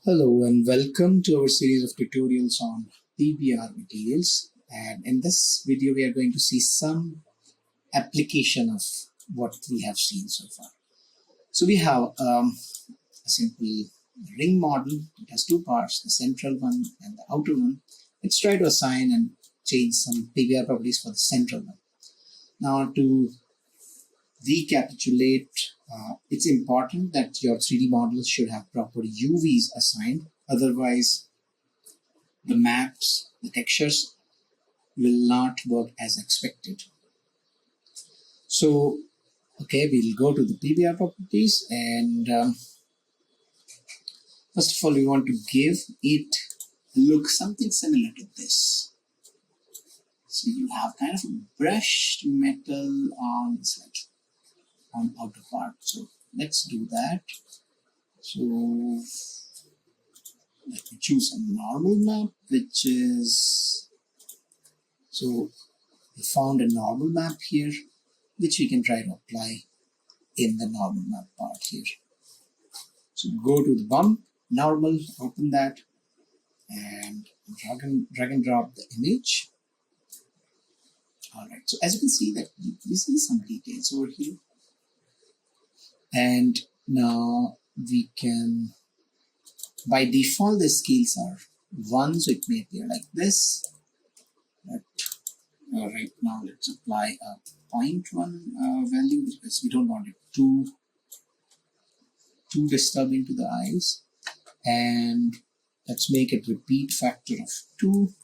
Hello and welcome to our series of tutorials on PBR materials. And in this video, we are going to see some application of what we have seen so far. So we have a simple ring model. It has two parts, the central one and the outer one. Let's try to assign and change some PBR properties for the central one. Now to recapitulate, it's important that your 3D models should have proper UVs assigned. Otherwise, the maps, the textures will not work as expected. So, okay, we'll go to the PBR properties and first of all, we want to give it a look something similar to this. So you have kind of a brushed metal on outer part. So let's do that. So let me choose a normal map, which is, so we found a normal map here, which we can try to apply in the normal map part here. So go to the bump, normal, open that, and drag and drop the image. Alright, so as you can see that you see some details over here. And now we can, by default the scales are 1, so it may appear like this. But right now let's apply a 0.1 value because we don't want it too disturbing to the eyes. And let's make it repeat factor of 2.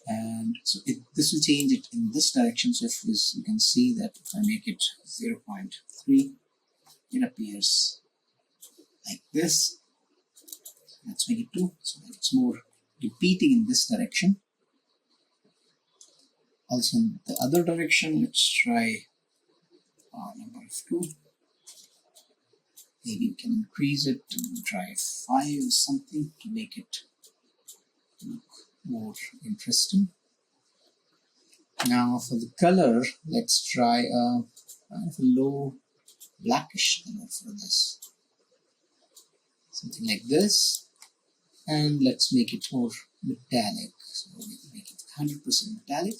And so this will change it in this direction. So if you can see that if I make it 0.3, it appears like this. Let's make it 2, so that it's more repeating in this direction. Also in the other direction, let's try number of 2. Maybe you can increase it and try 5 or something to make it look more interesting. Now for the color, let's try a kind of a low blackish color for this. Something like this. And let's make it more metallic. So we can make it 100% metallic.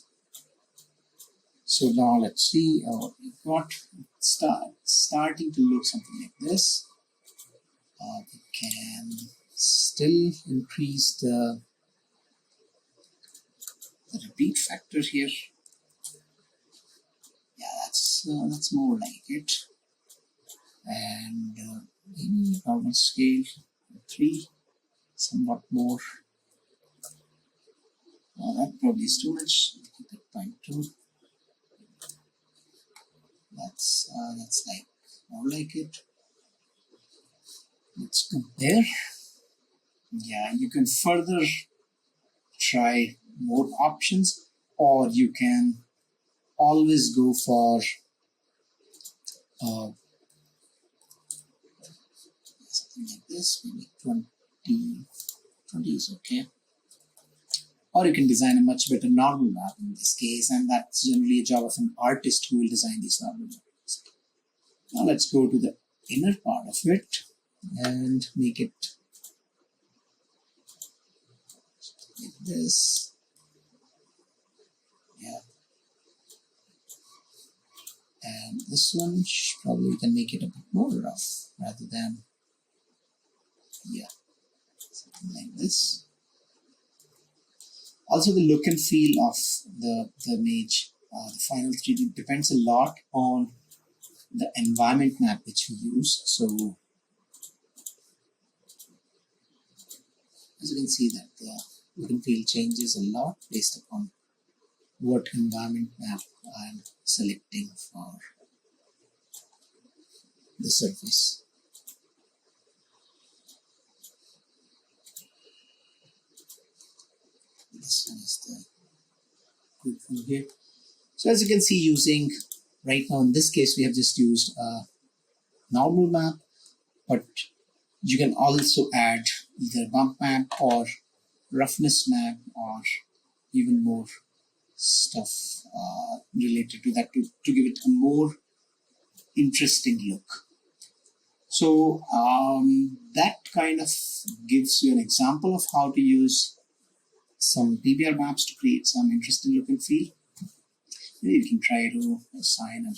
So now let's see what we got. Starting to look something like this. We can still increase the repeat factor here. Yeah, that's more like it. And maybe normal scale 3, somewhat more. That probably is too much. Keep it 0.2. That's like more like it. Let's compare. Yeah, you can further try more options, or you can always go for something like this, maybe 20 is okay. Or you can design a much better normal map in this case, and that's generally a job of an artist who will design these normal maps. Now let's go to the inner part of it and make it like this. Yeah. And this one, probably we can make it a bit more rough rather than, yeah, something like this. Also the look and feel of the image, the final 3D depends a lot on the environment map which we use. So as you can see that the look and feel changes a lot based upon what environment map I'm selecting for the surface. This one is the good one here. So as you can see, using right now in this case we have just used a normal map, but you can also add either bump map or roughness map or even more stuff related to that to give it a more interesting look. So that kind of gives you an example of how to use some PBR maps to create some interesting look and feel. Maybe you can try to assign a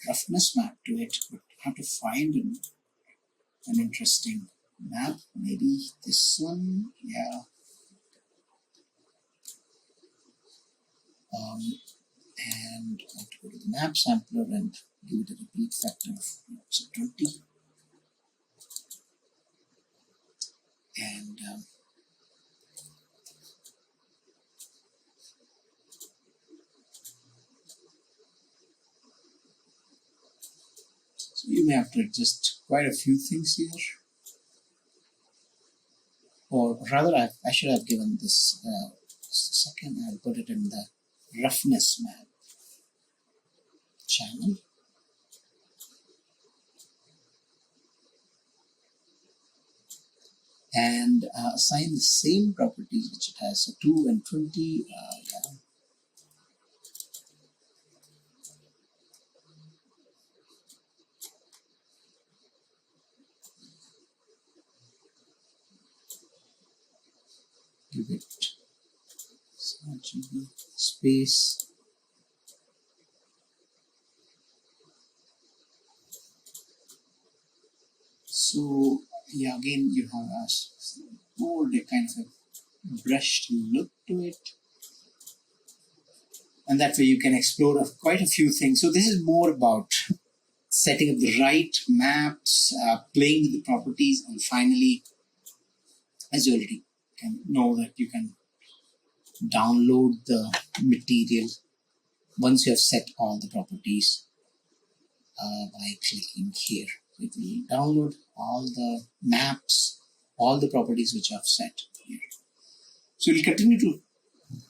roughness map to it, but you have to find an interesting map. Maybe this one, yeah. And I have to go to the map sampler and give it a repeat factor of 20. And so you may have to adjust quite a few things here. Or rather, I should have given this just a second. I'll put it in the roughness map channel. And assign the same properties which it has, so 2 and 20. Yeah. Give it RGB space. So yeah, again you have a more kind of a brushed look to it, and that way you can explore quite a few things. So this is more about setting up the right maps, playing with the properties, and finally, as you already can know, that you can download the material once you have set all the properties by clicking here. It will download all the maps, all the properties which I've set here. So we'll continue to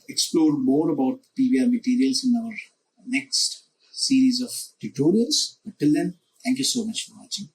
explore more about PBR materials in our next series of tutorials. But till then, thank you so much for watching.